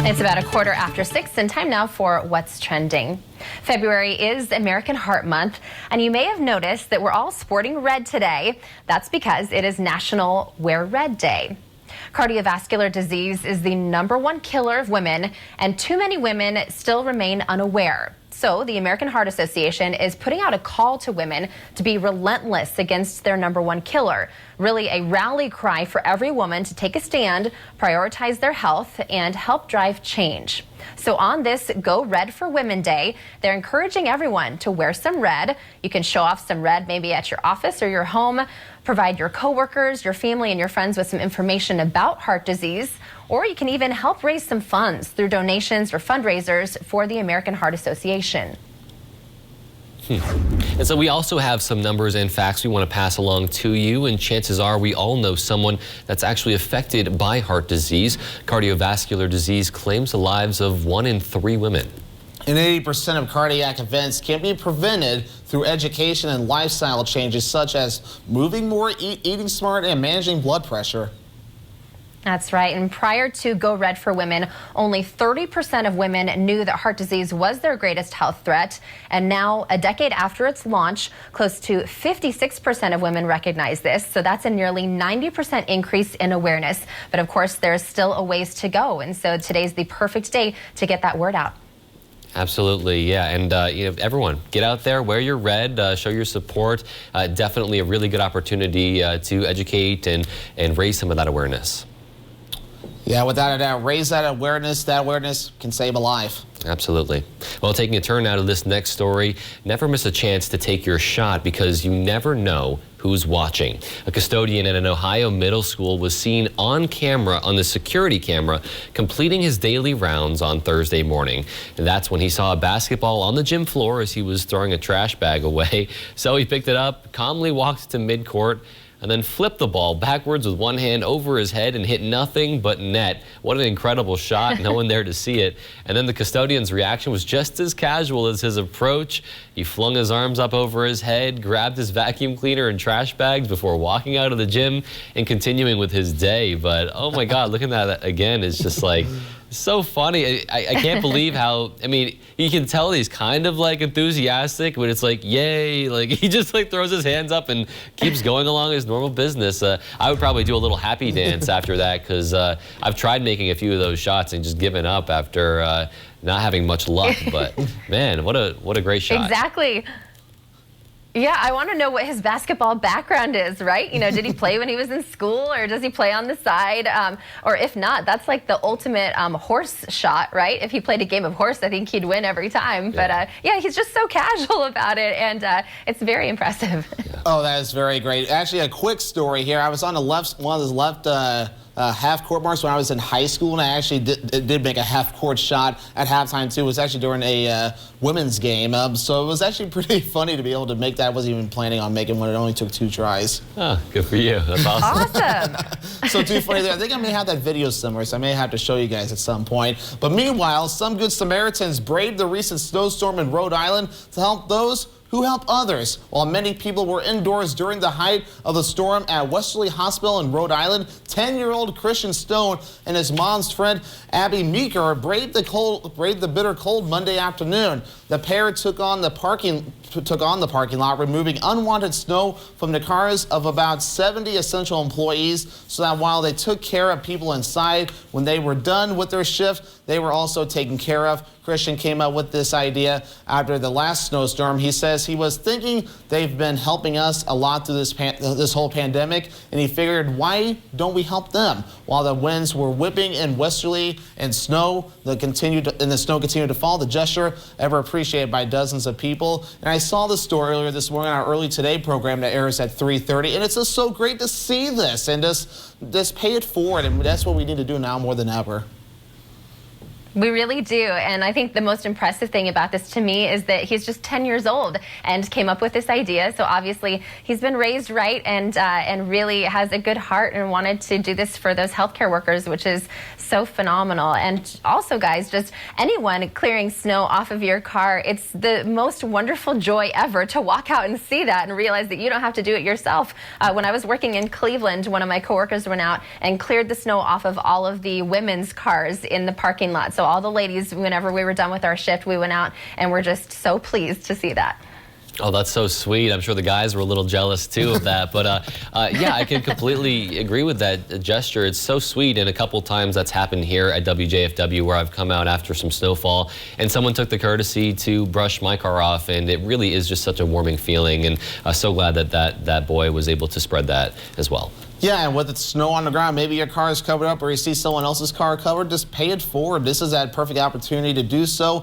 It's about 6:15 and time now for What's Trending. February is American Heart Month, and you may have noticed that we're all sporting red today. That's because it is National Wear Red Day. Cardiovascular disease is the #1 killer of women, and too many women still remain unaware. So the American Heart Association is putting out a call to women to be relentless against their #1 killer. Really a rally cry for every woman to take a stand, prioritize their health, and help drive change. So on this Go Red for Women Day, they're encouraging everyone to wear some red. You can show off some red maybe at your office or your home, provide your coworkers, your family, and your friends with some information about heart disease, or you can even help raise some funds through donations or fundraisers for the American Heart Association. And so we also have some numbers and facts we want to pass along to you, and chances are we all know someone that's actually affected by heart disease. Cardiovascular disease claims the lives of 1 in 3 women. And 80% of cardiac events can be prevented through education and lifestyle changes such as moving more, eating smart, and managing blood pressure. That's right. And prior to Go Red for Women, only 30% of women knew that heart disease was their greatest health threat. And now, a decade after its launch, close to 56% of women recognize this. So that's a nearly 90% increase in awareness. But of course, there's still a ways to go. And so today's the perfect day to get that word out. Absolutely, yeah, and everyone, get out there, wear your red, show your support. Definitely a really good opportunity to educate and raise some of that awareness. Yeah, without a doubt, raise that awareness. That awareness can save a life. Absolutely. Well, taking a turn out of this next story, never miss a chance to take your shot because you never know who's watching. A custodian at an Ohio middle school was seen on camera, on the security camera, completing his daily rounds on Thursday morning. And that's when he saw a basketball on the gym floor as he was throwing a trash bag away. So he picked it up, calmly walked to midcourt, and then flipped the ball backwards with one hand over his head and hit nothing but net. What an incredible shot, no one there to see it. And then the custodian's reaction was just as casual as his approach. He flung his arms up over his head, grabbed his vacuum cleaner and trash bags before walking out of the gym and continuing with his day. But oh my God, looking at that again is just like, so funny. I can't believe how, I mean, you can tell he's kind of like enthusiastic, but it's like, yay. Like he just like throws his hands up and keeps going along his normal business. I would probably do a little happy dance after that because I've tried making a few of those shots and just given up after not having much luck. But man, what a great shot. Exactly. Yeah, I want to know what his basketball background is, right? You know, did he play when he was in school or does he play on the side? Or if not, that's like the ultimate horse shot, right? If he played a game of horse, I think he'd win every time. Yeah. But yeah, he's just so casual about it, and it's very impressive. Yeah. Oh, that is very great. Actually, a quick story here. I was on the left, one of those left half-court marks when I was in high school, and I actually did make a half-court shot at halftime, too. It was actually during a women's game, so it was actually pretty funny to be able to make that. I wasn't even planning on making one. It only took 2 tries. Oh, good for you. That's awesome. Awesome. So too funny there. I think I may have that video somewhere, so I may have to show you guys at some point. But meanwhile, some good Samaritans braved the recent snowstorm in Rhode Island to help those who help others. While many people were indoors during the height of the storm at Westerly Hospital in Rhode Island, 10-year-old Christian Stone and his mom's friend Abby Meeker braved the bitter cold Monday afternoon. The pair took on the parking lot, removing unwanted snow from the cars of about 70 essential employees, so that while they took care of people inside, when they were done with their shift, they were also taken care of. Christian came up with this idea after the last snowstorm. He says he was thinking they've been helping us a lot through this whole pandemic, and he figured, why don't we help them? While the winds were whipping in Westerly and the snow continued to fall, the gesture ever appreciated by dozens of people. And I saw this story earlier this morning on our Early Today program that airs at 3:30, and it's just so great to see this and just pay it forward, and that's what we need to do now more than ever. We really do, and I think the most impressive thing about this to me is that he's just 10 years old and came up with this idea. So obviously he's been raised right and really has a good heart and wanted to do this for those healthcare workers, which is so phenomenal. And also, guys, just anyone clearing snow off of your car, it's the most wonderful joy ever to walk out and see that and realize that you don't have to do it yourself. When I was working in Cleveland, one of my coworkers went out and cleared the snow off of all of the women's cars in the parking lot. So all the ladies, whenever we were done with our shift, we went out and we're just so pleased to see that. Oh, that's so sweet. I'm sure the guys were a little jealous too of that. But yeah, I can completely agree with that gesture. It's so sweet. And a couple times that's happened here at WJFW where I've come out after some snowfall and someone took the courtesy to brush my car off. And it really is just such a warming feeling. And so glad that that boy was able to spread that as well. Yeah, and with the snow on the ground, maybe your car is covered up or you see someone else's car covered, just pay it forward. This is that perfect opportunity to do so.